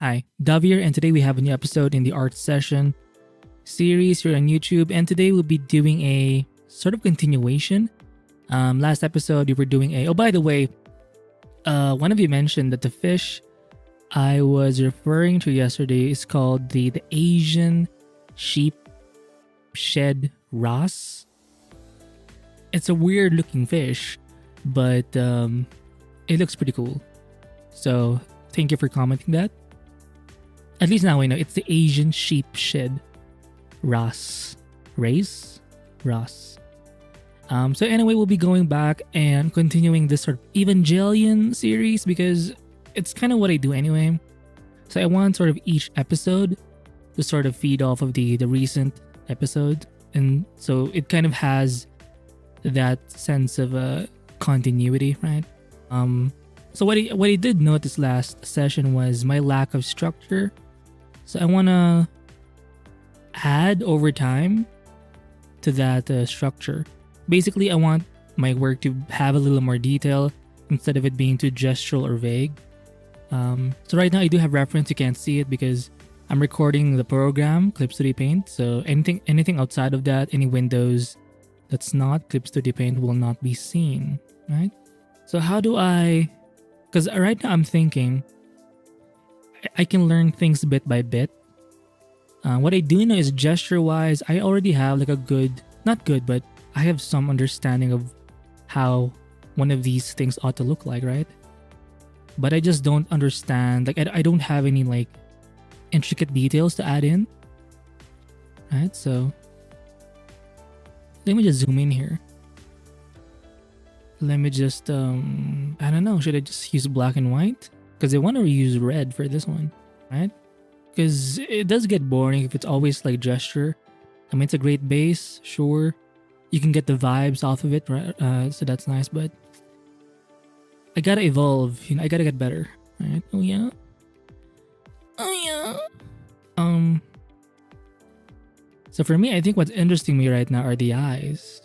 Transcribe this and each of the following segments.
Hi, Dav here, and today we have a new episode in the art session series here on YouTube. And today we'll be doing a sort of continuation. Last episode we were doing a. Oh, by the way, one of you mentioned that the fish I was referring to yesterday is called the Asian sheep shed wrasse. It's a weird looking fish, but it looks pretty cool. So thank you for commenting that. At least now I know it's the Asian sheep shed wrasse. Wrasse. So anyway, we'll be going back and continuing this sort of Evangelion series because it's kind of what I do anyway. So I want sort of each episode to sort of feed off of the recent episode, and so it kind of has that sense of a continuity, right? So what I did notice last session was my lack of structure. So I want to add over time to that structure. Basically, I want my work to have a little more detail instead of it being too gestural or vague. So right now I do have reference. You can't see it because I'm recording the program Clip Studio Paint. So anything outside of that, any windows that's not Clip Studio Paint will not be seen, right? So how do I... Because right now I'm thinking I can learn things bit by bit. What I do know is gesture-wise, I already have like a good... Not good, but I have some understanding of how one of these things ought to look like, right? But I just don't understand, like I don't have any like intricate details to add in. Right, so let me just zoom in here. Let me just, I don't know, should I just use black and white? Because I want to use red for this one, right? Because it does get boring if it's always like gesture. I mean, it's a great base, sure. You can get the vibes off of it, right? So that's nice, but I gotta evolve, I gotta get better, right? Oh yeah? So for me, I think what's interesting me right now are the eyes.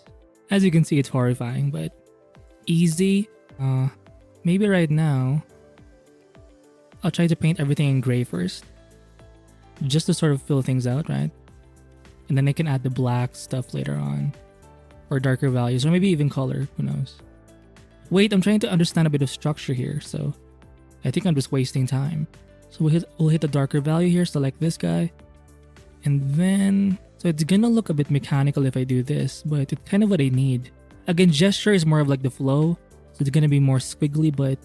As you can see, it's horrifying, but easy. Maybe right now, I'll try to paint everything in gray first, just to sort of fill things out, right? And then I can add the black stuff later on, or darker values, or maybe even color, who knows. Wait, I'm trying to understand a bit of structure here, so I think I'm just wasting time. So we'll hit the darker value here, select this guy, and then, so it's gonna look a bit mechanical if I do this, but it's kind of what I need. Again, gesture is more of like the flow, so it's gonna be more squiggly, but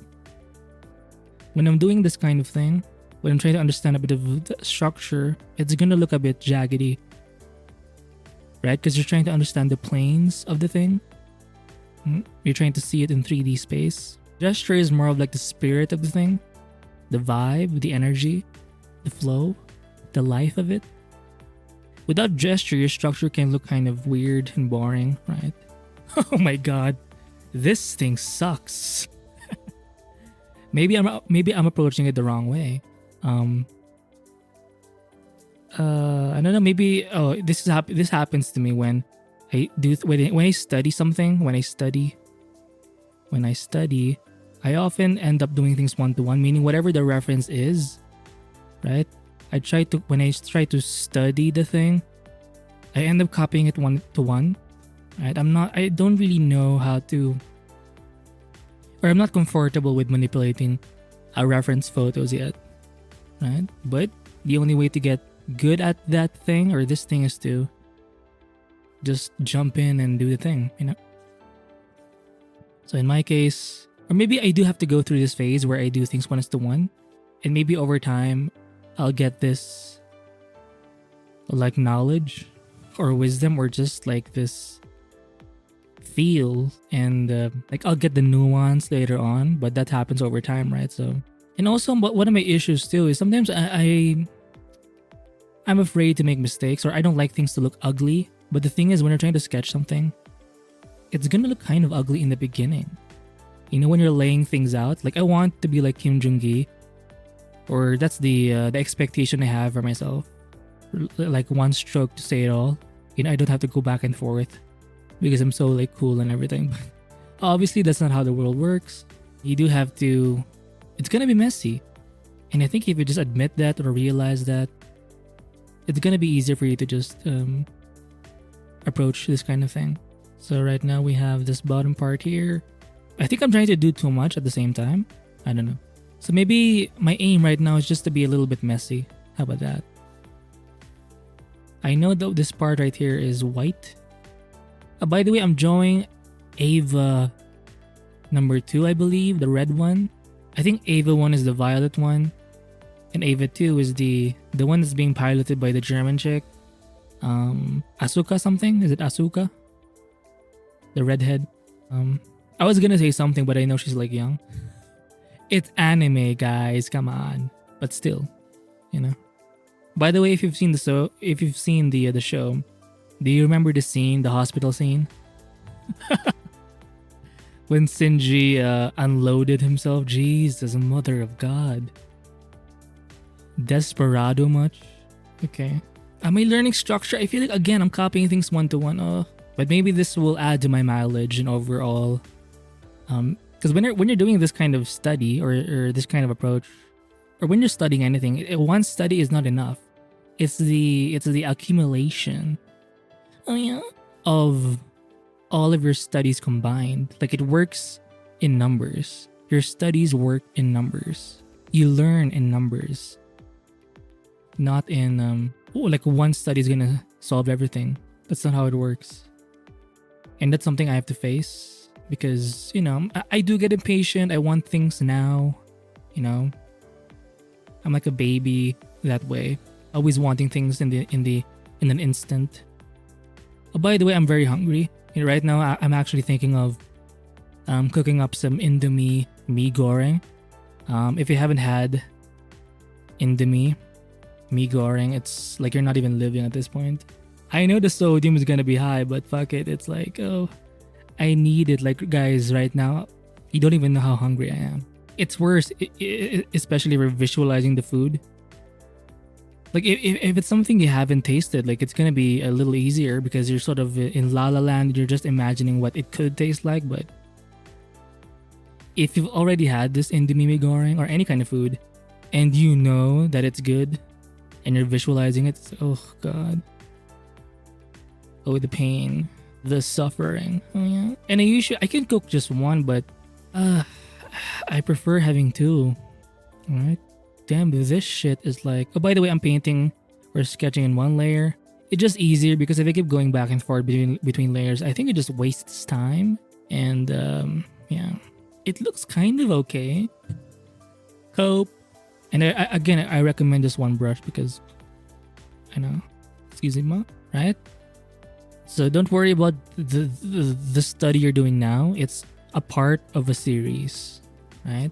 when I'm doing this kind of thing, when I'm trying to understand a bit of the structure, it's gonna look a bit jaggedy, right? Because you're trying to understand the planes of the thing. You're trying to see it in 3D space. Gesture is more of like the spirit of the thing, the vibe, the energy, the flow, the life of it. Without gesture, your structure can look kind of weird and boring, right? Oh my god, this thing sucks. Maybe I'm approaching it the wrong way. I don't know. Maybe this happens to me when I do when I study something. When I study, I often end up doing things one-to-one, meaning whatever the reference is, right? When I try to study the thing, I end up copying it one-to-one, right? I don't really know how to, or I'm not comfortable with manipulating reference photos yet, right? But the only way to get good at that thing or this thing is to just jump in and do the thing, So in my case, or maybe I do have to go through this phase where I do things 1:1, and maybe over time I'll get this like knowledge or wisdom or just like this feel, and like I'll get the nuance later on, but that happens over time, right? So, and also one of my issues too is sometimes I'm afraid to make mistakes, or I don't like things to look ugly. But the thing is, when you're trying to sketch something, it's gonna look kind of ugly in the beginning. When you're laying things out, like I want to be like Kim Jong-gi, or that's the expectation I have for myself. Like one stroke to say it all. I don't have to go back and forth because I'm so like cool and everything. Obviously, that's not how the world works. You do have to. It's gonna be messy. And I think if you just admit that or realize that, it's gonna be easier for you to just approach this kind of thing. So right now we have this bottom part here. I think I'm trying to do too much at the same time. I don't know. So maybe my aim right now is just to be a little bit messy. How about that? I know that this part right here is white. By the way, I'm drawing Eva number 2, I believe, the red one. I think Eva 1 is the violet one. And Eva 2 is the one that's being piloted by the German chick. Asuka something? Is it Asuka? The redhead. I was gonna say something, but I know she's like young. It's anime, guys. Come on. But still, you know. By the way, if you've seen the show, do you remember the scene, the hospital scene, when Shinji unloaded himself? Jesus, mother of God. Desperado much? Okay. Am I learning structure? I feel like again I'm copying things one to one. But maybe this will add to my mileage and overall. Because when you're doing this kind of study or this kind of approach, or when you're studying anything, one study is not enough. It's the accumulation, of all of your studies combined. Like it works in numbers. Your studies work in numbers. You learn in numbers. Not in like one study is gonna solve everything. That's not how it works. And that's something I have to face because, I do get impatient. I want things now, I'm like a baby that way, always wanting things in an instant. Oh, by the way, I'm very hungry. Right now, I'm actually thinking of cooking up some Indomie mee goreng. If you haven't had Indomie mee goreng, it's like you're not even living at this point. I know the sodium is gonna be high, but fuck it. It's like, I need it. Like, guys, right now, you don't even know how hungry I am. It's worse, especially for visualizing the food. Like, if it's something you haven't tasted, like, it's gonna be a little easier because you're sort of in La La Land. You're just imagining what it could taste like. But if you've already had this Indomie mee goreng or any kind of food, and you know that it's good, and you're visualizing it, it's, oh God. Oh, the pain, the suffering. Oh yeah. And I can cook just one, but I prefer having two. All right. Damn, this shit is like. Oh, by the way, I'm painting or sketching in one layer. It's just easier because if I keep going back and forth between layers, I think it just wastes time. And yeah, it looks kind of okay. Cope. And I recommend this one brush because I know, excuse me, ma, right? So don't worry about the study you're doing now. It's a part of a series, right?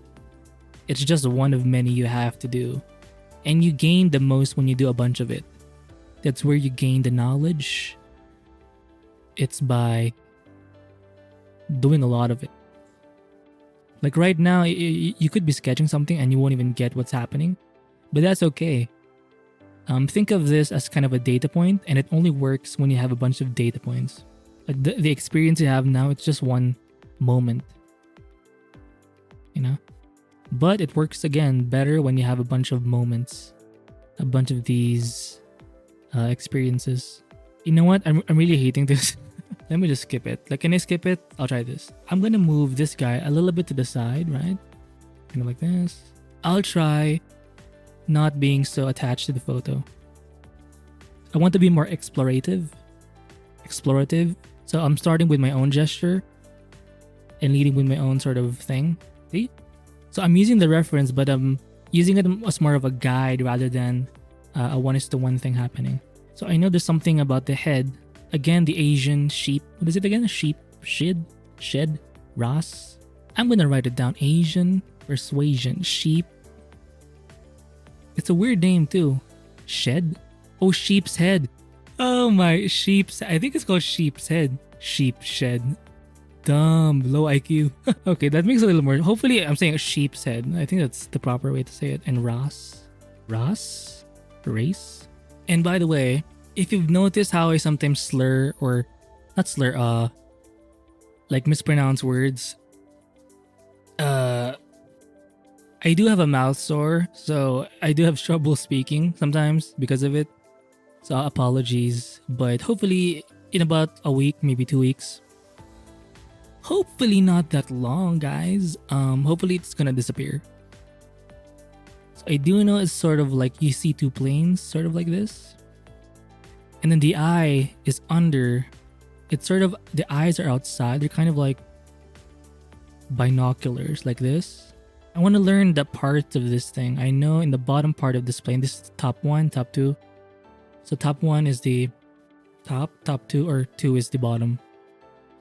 It's just one of many you have to do. And you gain the most when you do a bunch of it. That's where you gain the knowledge. It's by doing a lot of it. Like right now, you could be sketching something and you won't even get what's happening. But that's okay. Think of this as kind of a data point, and it only works when you have a bunch of data points. Like the experience you have now, it's just one moment. But it works again better when you have a bunch of moments, a bunch of these experiences. You know what? I'm really hating this. Let me just skip it. Like, can I skip it? I'll try this. I'm gonna move this guy a little bit to the side, right? Kind of like this. I'll try not being so attached to the photo. I want to be more explorative. So I'm starting with my own gesture and leading with my own sort of thing. See? So I'm using the reference, but I'm using it as more of a guide rather than a 1:1 thing happening. So I know there's something about the head. Again, the Asian sheep. What is it again? Sheep, shed, Ross. I'm gonna write it down. Asian persuasion, sheep. It's a weird name too. Shed? Oh, sheep's head. Oh my, sheep's. I think it's called sheep's head. Sheep shed. Dumb, low IQ. Okay, that makes a little more. Hopefully, I'm saying a sheep's head. I think that's the proper way to say it. And Ross? Race? And by the way, if you've noticed how I sometimes slur or not slur, like mispronounce words, I do have a mouth sore, so I do have trouble speaking sometimes because of it. So apologies, but hopefully in about a week, maybe 2 weeks. Hopefully not that long, guys. Hopefully it's gonna disappear. So I do know it's sort of like you see two planes, sort of like this. And then the eye is under. It's sort of, the eyes are outside. They're kind of like binoculars like this. I want to learn the parts of this thing. I know in the bottom part of this plane, this is top one, top two. So top one is the top two, or two is the bottom.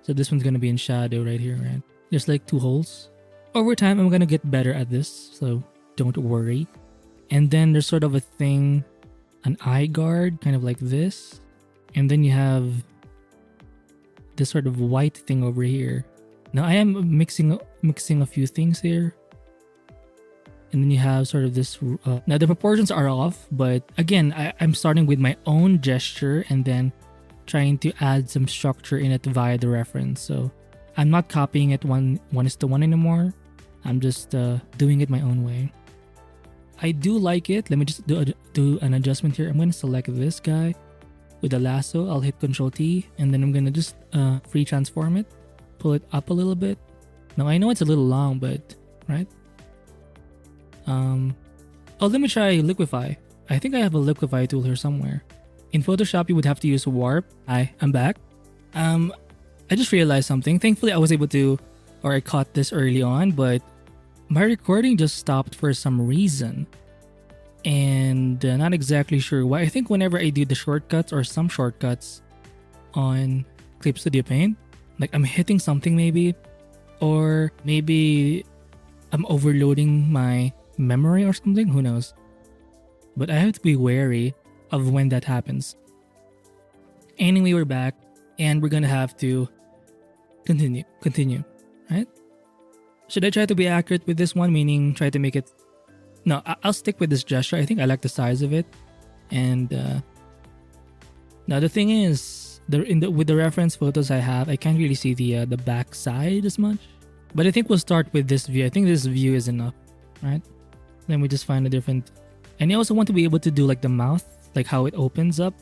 So this one's gonna be in shadow right here, right? There's like two holes. Over time, I'm gonna get better at this, so don't worry. And then there's sort of a thing, an eye guard, kind of like this. And then you have this sort of white thing over here. Now I am mixing a few things here. And then you have sort of this, now the proportions are off, but again, I'm starting with my own gesture and then trying to add some structure in it via the reference. So I'm not copying it one is to one anymore. I'm just doing it my own way. I do like it. Let me just do an adjustment here. I'm going to select this guy with the lasso. I'll hit Control T and then I'm going to just free transform it, pull it up a little bit. Now I know it's a little long, but right? Let me try liquify. I think I have a liquify tool here somewhere. In Photoshop, you would have to use warp. Hi, I'm back. I just realized something. Thankfully, I was able to, or I caught this early on, but my recording just stopped for some reason. And not exactly sure why. I think whenever I do the shortcuts or some shortcuts on Clip Studio Paint, like I'm hitting something maybe, or maybe I'm overloading my memory or something, who knows. But I have to be wary of when that happens. Anyway, we're back and we're gonna have to continue, right? Should I try to be accurate with this one, meaning try to make it, no, I'll stick with this gesture. I think I like the size of it. And now the thing is, with the reference photos I have, I can't really see the back side as much. But I think we'll start with this view. I think this view is enough, right? Then we just find a different, and I also want to be able to do like the mouth, like how it opens up.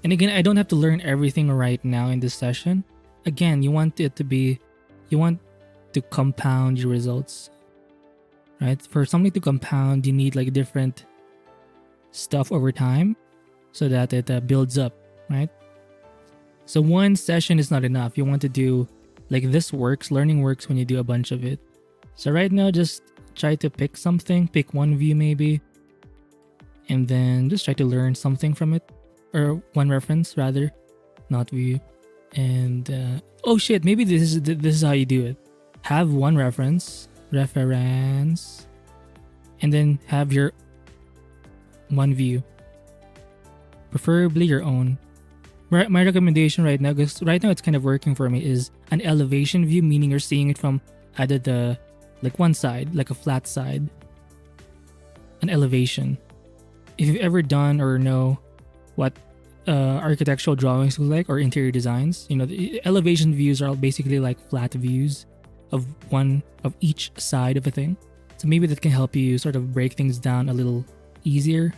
And again, I don't have to learn everything right now in this session. Again, you want it to be, you want to compound your results, right? For something to compound, you need like different stuff over time so that it builds up, right? So one session is not enough. You want to do, like this works, learning works when you do a bunch of it. So right now, just try to pick something, pick one view maybe, and then just try to learn something from it, or one reference rather, not view. And oh shit, maybe this is how you do it. Have one reference, and then have your one view, preferably your own. My recommendation right now, because right now it's kind of working for me, is an elevation view, meaning you're seeing it from either the, like one side, like a flat side, an elevation. If you've ever done or know what architectural drawings look like or interior designs, you know, the elevation views are basically like flat views of one of each side of a thing. So maybe that can help you sort of break things down a little easier.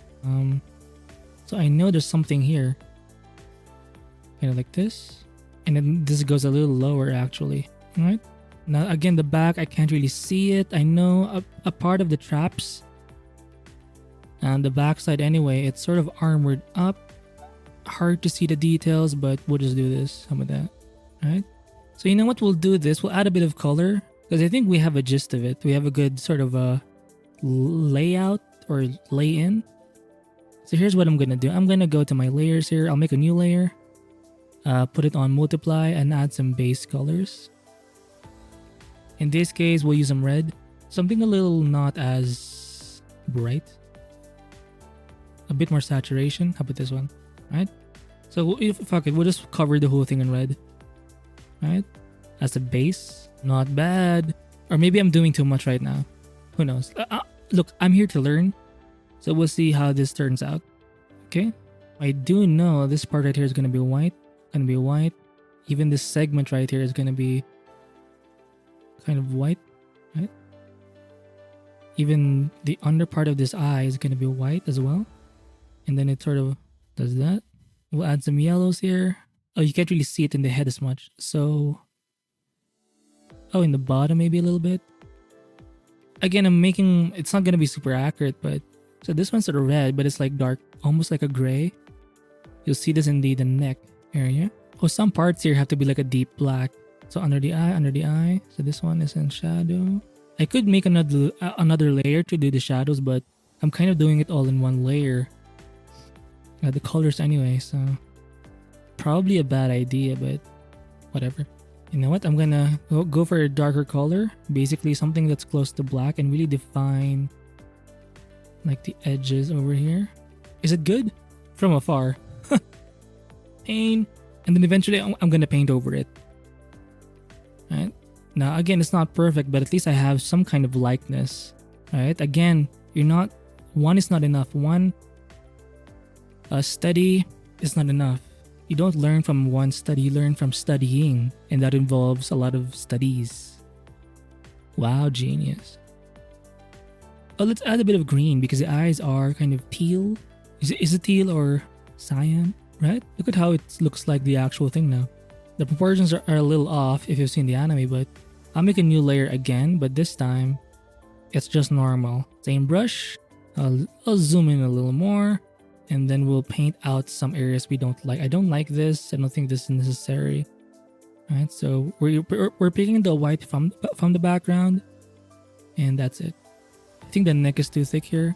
So I know there's something here, kind of like this, and then this goes a little lower actually, right? Now again, the back, I can't really see it. I know a part of the traps and the back side anyway, it's sort of armored up. Hard to see the details, but we'll just do this. How about that? Right? So you know what, we'll do this. We'll add a bit of color because I think we have a gist of it. We have a good sort of a layout or lay in. So here's what I'm going to do. I'm going to go to my layers here. I'll make a new layer. Put it on multiply and add some base colors. In this case, we'll use some red. Something a little not as bright. A bit more saturation. How about this one? Right? So fuck it, we'll just cover the whole thing in red. Right? As a base. Not bad. Or maybe I'm doing too much right now. Who knows? Look, I'm here to learn. So we'll see how this turns out. Okay? I do know this part right here is going to be white. Even this segment right here is going to be kind of white. Right? Even the under part of this eye is going to be white as well. And then it sort of does that. We'll add some yellows here. Oh, you can't really see it in the head as much. So, oh, in the bottom maybe a little bit. Again, it's not going to be super accurate, but so this one's sort of red, but it's like dark, almost like a gray. You'll see this in the neck area. Oh, some parts here have to be like a deep black. So under the eye. So this one is in shadow. I could make another layer to do the shadows, but I'm kind of doing it all in one layer. The colors anyway, so probably a bad idea, but whatever. You know what? I'm gonna go for a darker color. Basically something that's close to black and really define like the edges over here. Is it good? From afar. Paint. And then eventually I'm gonna paint over it. Right? Now again, it's not perfect, but at least I have some kind of likeness. Right? Again, one is not enough. Study is not enough. You don't learn from one study, you learn from studying, and that involves a lot of studies. Wow, genius. Oh, let's add a bit of green because the eyes are kind of teal. Is it teal or cyan? Right? Look at how it looks like the actual thing now. The proportions are a little off if you've seen the anime, but I'll make a new layer again, but this time it's just normal. Same brush. I'll zoom in a little more, and then we'll paint out some areas we don't like. I don't like this. I don't think this is necessary. Right? So we're picking the white from the background, and that's it. I think the neck is too thick here.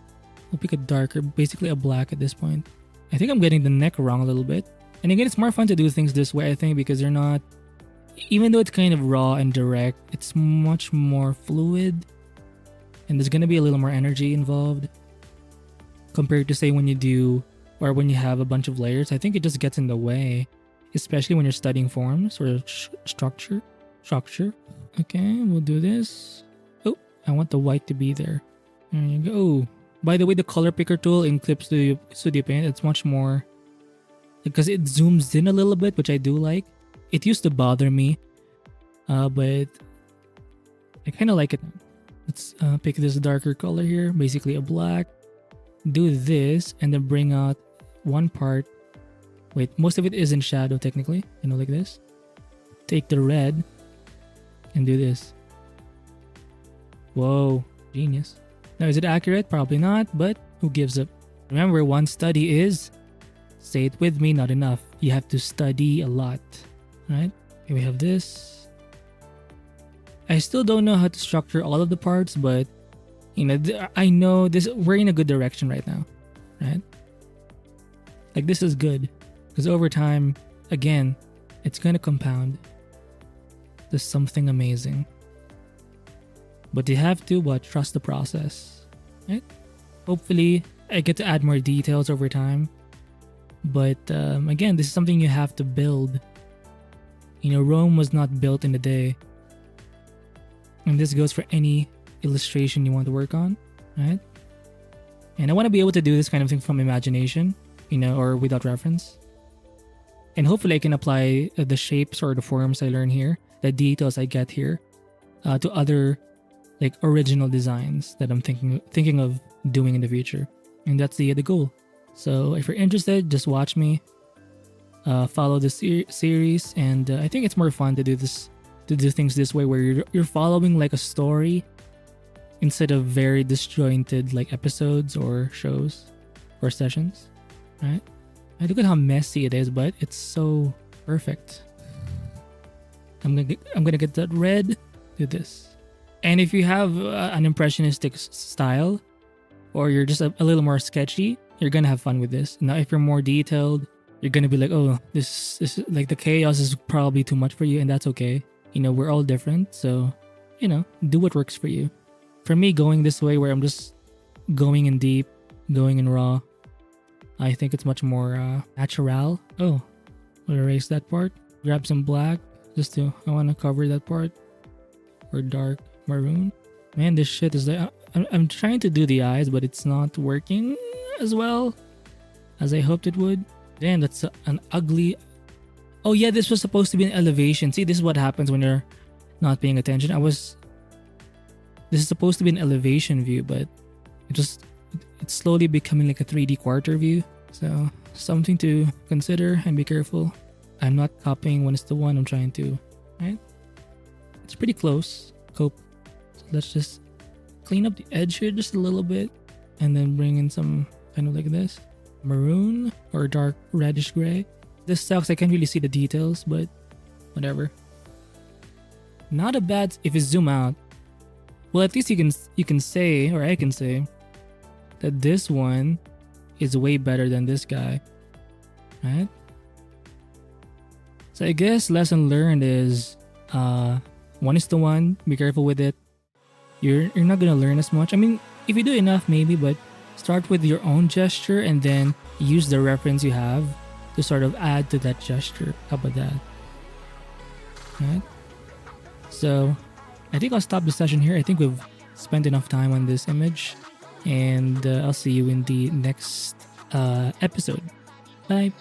We'll pick a darker, basically a black at this point. I think I'm getting the neck wrong a little bit. And again, it's more fun to do things this way, I think, because they're not, even though it's kind of raw and direct, it's much more fluid. And there's going to be a little more energy involved compared to, say, when you have a bunch of layers. I think it just gets in the way, especially when you're studying forms or structure. Okay, we'll do this. Oh, I want the white to be there. There you go. By the way, the color picker tool in Clip Studio Paint, it's much more, because it zooms in a little bit, which I do like. It used to bother me, but I kind of like it now. Let's pick this darker color here, basically a black. Do this, and then bring out one part. Wait, most of it is in shadow technically, like this. Take the red and do this. Whoa, genius. Now, is it accurate? Probably not, but who gives up? Remember, one study is, say it with me, not enough. You have to study a lot, right? Okay, we have this. I still don't know how to structure all of the parts, but I know this. We're in a good direction right now, right? Like, this is good because over time, again, it's gonna compound to something amazing. But you have to trust the process, right? Hopefully, I get to add more details over time. But again, this is something you have to build. Rome was not built in a day. And this goes for any illustration you want to work on, right? And I want to be able to do this kind of thing from imagination, or without reference. And hopefully I can apply the shapes or the forms I learn here, the details I get here, to other original designs that I'm thinking of doing in the future. And that's the goal. So if you're interested, just watch me, follow this series, and I think it's more fun to do things this way, where you're following like a story instead of very disjointed episodes or shows or sessions, right? I look at how messy it is, but it's so perfect. I'm gonna get that red. Do this. And if you have an impressionistic style, or you're just a little more sketchy, you're gonna have fun with this. Now, if you're more detailed, you're gonna be like, oh, this is the chaos is probably too much for you, and that's okay. We're all different, so do what works for you. For me, going this way, where I'm just going in deep, going in raw, I think it's much more natural. Oh, we'll erase that part. Grab some black, I want to cover that part, or dark maroon. Man, this shit is I'm trying to do the eyes, but it's not working as well as I hoped it would. Damn, that's an ugly. Oh yeah, this was supposed to be an elevation. See, this is what happens when you're not paying attention. This is supposed to be an elevation view, but it's slowly becoming like a 3D quarter view. So something to consider and be careful. I'm not copying 1:1. I'm trying to, right? It's pretty close. Cope. So let's just clean up the edge here just a little bit, and then bring in some kind of like this maroon or dark reddish gray. This sucks. I can't really see the details, but whatever. Not a bad. If you zoom out, well, at least you can say, or I can say, that this one is way better than this guy, right? So I guess lesson learned is 1:1. Be careful with it. You're not gonna learn as much. I mean, if you do enough, maybe, but start with your own gesture and then use the reference you have to sort of add to that gesture. How about that? Right? So I think I'll stop the session here. I think we've spent enough time on this image, and I'll see you in the next episode. Bye.